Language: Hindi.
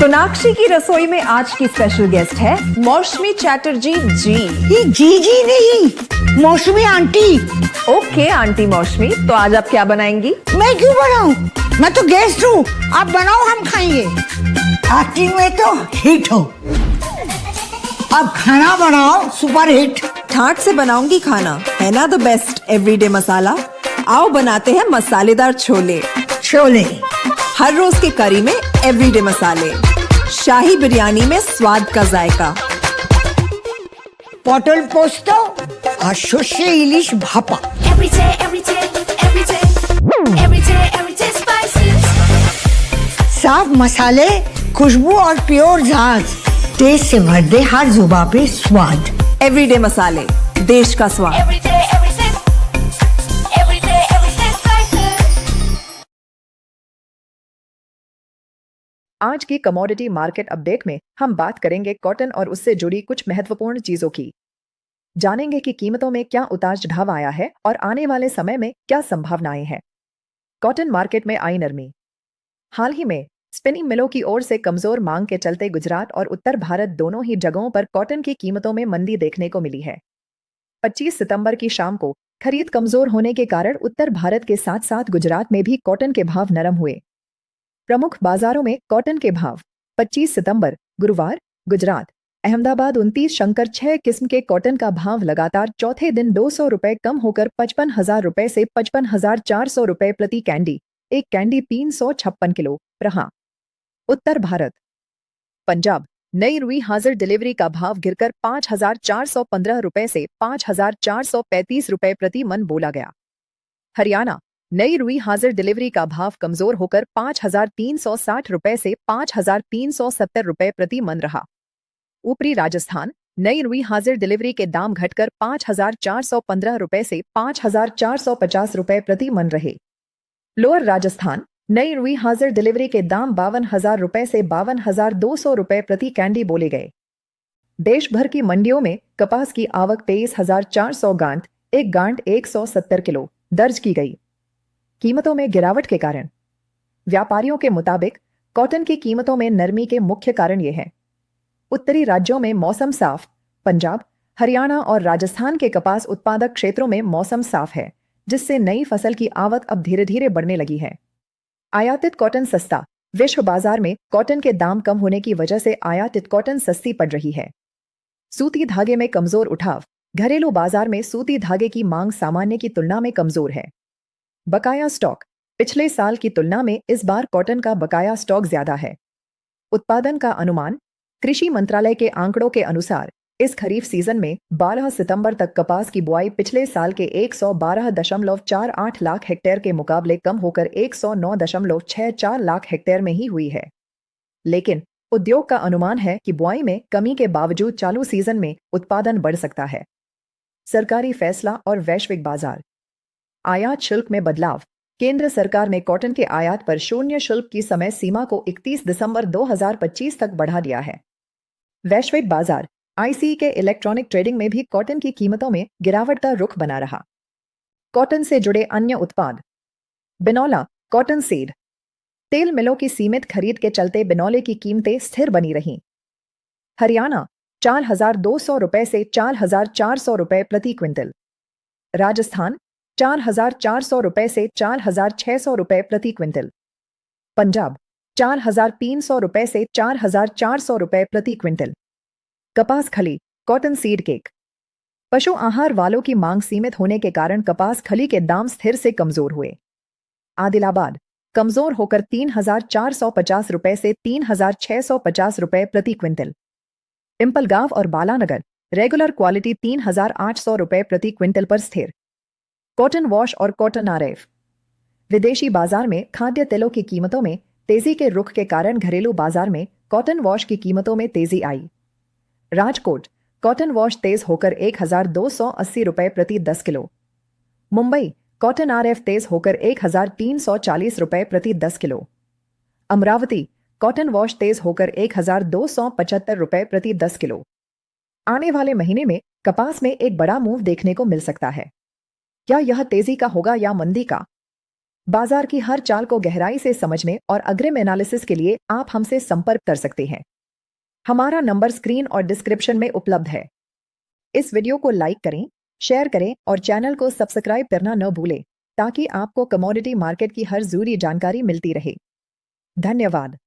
सोनाक्षी की रसोई में आज की स्पेशल गेस्ट है मौसमी चैटर्जी जी। ये जी नहीं, मौसमी आंटी। ओके आंटी मौसमी, तो आज आप क्या बनाएंगी? मैं क्यों बनाऊं? मैं तो गेस्ट हूँ, आप बनाओ, हम खाएंगे। एक्टिंग में तो हिट हो, अब खाना बनाओ सुपर हिट। ठाट से बनाऊंगी खाना, है ना द बेस्ट एवरीडे मसाला। आओ बनाते हैं मसालेदार छोले। छोले हर रोज के करी में एवरीडे मसाले, शाही बिरयानी में स्वाद का जायका। পটল পোস্ত আর সর্ষে ইলিশ ভাপা। साफ मसाले, खुशबू और प्योर झांझ, टेस्ट से भर दे हर जुबान पे स्वाद। एवरीडे मसाले, देश का स्वाद। आज की कमोडिटी मार्केट अपडेट में हम बात करेंगे कॉटन और उससे जुड़ी कुछ महत्वपूर्ण चीजों की। जानेंगे कि कीमतों में क्या उतार चढ़ाव आया है और आने वाले समय में क्या संभावनाएं हैं। कॉटन मार्केट में आई नरमी। हाल ही में स्पिनिंग मिलों की ओर से कमजोर मांग के चलते गुजरात और उत्तर भारत दोनों ही जगहों पर कॉटन की कीमतों में मंदी देखने को मिली है। 25 सितंबर की शाम को खरीद कमजोर होने के कारण उत्तर भारत के साथ साथ गुजरात में भी कॉटन के भाव नरम हुए। प्रमुख बाजारों में कॉटन के भाव 25 सितंबर गुरुवार गुजरात अहमदाबाद 29 शंकर 6 किस्म के कॉटन का भाव लगातार चौथे दिन 200 रुपए कम होकर 55,000 रुपए से 55,400 रुपए प्रति कैंडी, एक कैंडी 356 किलो रहा। उत्तर भारत पंजाब नई रुई हाजिर डिलीवरी का भाव गिरकर 5,415 रुपए से 5,435 रुपए प्रति मन बोला गया। हरियाणा नई रुई हाजिर डिलीवरी का भाव कमजोर होकर 5,360 रुपए से 5,370 रुपए प्रति मन रहा। ऊपरी राजस्थान नई रुई हाजिर डिलीवरी के दाम घटकर 5,415 रुपए से 5,450 रुपए प्रति मन रहे। लोअर राजस्थान नई रुई हाजिर डिलीवरी के दाम 52,000 रुपए से 52,200 रुपए प्रति कैंडी बोले गए। देश भर की मंडियों में कपास की आवक 23,400 गांठ, एक गांठ 170 किलो दर्ज की गई। कीमतों में गिरावट के कारण व्यापारियों के मुताबिक कॉटन की कीमतों में नरमी के मुख्य कारण ये हैं। उत्तरी राज्यों में मौसम साफ, पंजाब, हरियाणा और राजस्थान के कपास उत्पादक क्षेत्रों में मौसम साफ है, जिससे नई फसल की आवक अब धीरे धीरे बढ़ने लगी है। आयातित कॉटन सस्ता, विश्व बाजार में कॉटन के दाम कम होने की वजह से आयातित कॉटन सस्ती पड़ रही है। सूती धागे में कमजोर उठाव, घरेलू बाजार में सूती धागे की मांग सामान्य की तुलना में कमजोर है। बकाया स्टॉक, पिछले साल की तुलना में इस बार कॉटन का बकाया स्टॉक ज्यादा है। उत्पादन का अनुमान, कृषि मंत्रालय के आंकड़ों के अनुसार इस खरीफ सीजन में 12 सितंबर तक कपास की बुआई पिछले साल के 112.48 लाख हेक्टेयर के मुकाबले कम होकर 109.64 लाख हेक्टेयर में ही हुई है। लेकिन उद्योग का अनुमान है कि बुआई में कमी के बावजूद चालू सीजन में उत्पादन बढ़ सकता है। सरकारी फैसला और वैश्विक बाजार। आयात शुल्क में बदलाव, केंद्र सरकार ने कॉटन के आयात पर शून्य शुल्क की समय सीमा को 31 दिसंबर 2025 तक बढ़ा दिया है। वैश्विक बाजार, आईसी के इलेक्ट्रॉनिक ट्रेडिंग में भी कॉटन की कीमतों में गिरावट का रुख बना रहा। कॉटन से जुड़े अन्य उत्पाद, बिनौला, कॉटन सीड, तेल मिलों की सीमित खरीद के चलते बिनौले की कीमतें स्थिर बनी रहीं। हरियाणा 4,200 रुपए से 4,400 रुपए प्रति क्विंटल। राजस्थान 4,400 रुपए से 4,600 रुपए प्रति क्विंटल। पंजाब 4,300 रुपए से 4,400 रुपए प्रति क्विंटल। कपास खली, कॉटन सीड केक। पशु आहार वालों की मांग सीमित होने के कारण कपास खली के दाम स्थिर से कमजोर हुए। आदिलाबाद कमजोर होकर 3,450 रुपए से 3,650 रुपए प्रति क्विंटल। पिंपलगांव और बालानगर रेगुलर क्वालिटी 3,800 रुपए प्रति क्विंटल पर स्थिर। कॉटन वॉश और कॉटन आरएफ। विदेशी बाजार में खाद्य तेलों की कीमतों में तेजी के रुख के कारण घरेलू बाजार में कॉटन वॉश की कीमतों में तेजी आई। राजकोट कॉटन वॉश तेज होकर 1,280 रुपए प्रति 10 किलो। मुंबई कॉटन आरएफ तेज होकर 1,340 रुपए प्रति 10 किलो। अमरावती कॉटन वॉश तेज होकर 1,275 रुपए प्रति 10 किलो। आने वाले महीने में कपास में एक बड़ा मूव देखने को मिल सकता है। क्या यह तेजी का होगा या मंदी का? बाजार की हर चाल को गहराई से समझने और अग्रिम एनालिसिस के लिए आप हमसे संपर्क कर सकते हैं। हमारा नंबर स्क्रीन और डिस्क्रिप्शन में उपलब्ध है। इस वीडियो को लाइक करें, शेयर करें और चैनल को सब्सक्राइब करना न भूलें ताकि आपको कमोडिटी मार्केट की हर जरूरी जानकारी मिलती रहे। धन्यवाद।